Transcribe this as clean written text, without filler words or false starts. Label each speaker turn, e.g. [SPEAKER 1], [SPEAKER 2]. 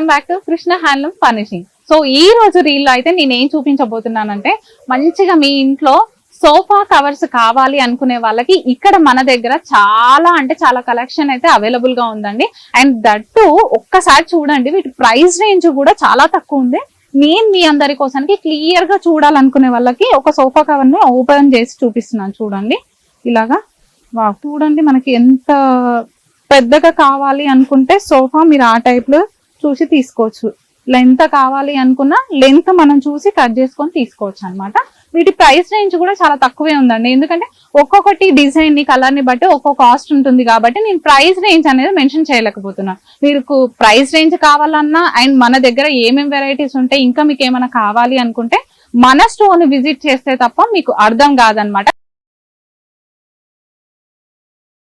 [SPEAKER 1] Welcome back to Krishna handloom furnishing. So ఈ రోజు రీల్లో అయితే నేను ఏం చూపించబోతున్నానంటే, మంచిగా మీ ఇంట్లో సోఫా కవర్స్ కావాలి అనుకునే వాళ్ళకి ఇక్కడ మన దగ్గర చాలా అంటే చాలా కలెక్షన్ అయితే అవైలబుల్ గా ఉందండి. అండ్ దట్టు ఒక్కసారి చూడండి, వీటి ప్రైస్ రేంజ్ కూడా చాలా తక్కువ ఉంది. నేను మీ అందరి కోసానికి క్లియర్ గా చూడాలనుకునే వాళ్ళకి ఒక సోఫా కవర్ ని ఓపెన్ చేసి చూపిస్తున్నాను. చూడండి ఇలాగా. వా చూడండి, మనకి ఎంత పెద్దగా కావాలి అనుకుంటే సోఫా మీరు ఆ టైప్ లో చూసి తీసుకోవచ్చు. లెంత్ కావాలి అనుకున్నా లెంత్ మనం చూసి కట్ చేసుకొని తీసుకోవచ్చు అనమాట. వీటి ప్రైస్ రేంజ్ కూడా చాలా తక్కువే ఉందండి, ఎందుకంటే ఒక్కొక్కటి డిజైన్ ని కలర్ ని బట్టి ఒక్కొక్క కాస్ట్ ఉంటుంది కాబట్టి నేను ప్రైస్ రేంజ్ అనేది మెన్షన్ చేయలేకపోతున్నాను. మీకు ప్రైస్ రేంజ్ కావాలన్నా అండ్ మన దగ్గర ఏమేమి వెరైటీస్ ఉంటాయి ఇంకా మీకు ఏమైనా కావాలి అనుకుంటే మన స్టోర్ ని విజిట్ చేస్తే తప్ప మీకు అర్థం కాదనమాట.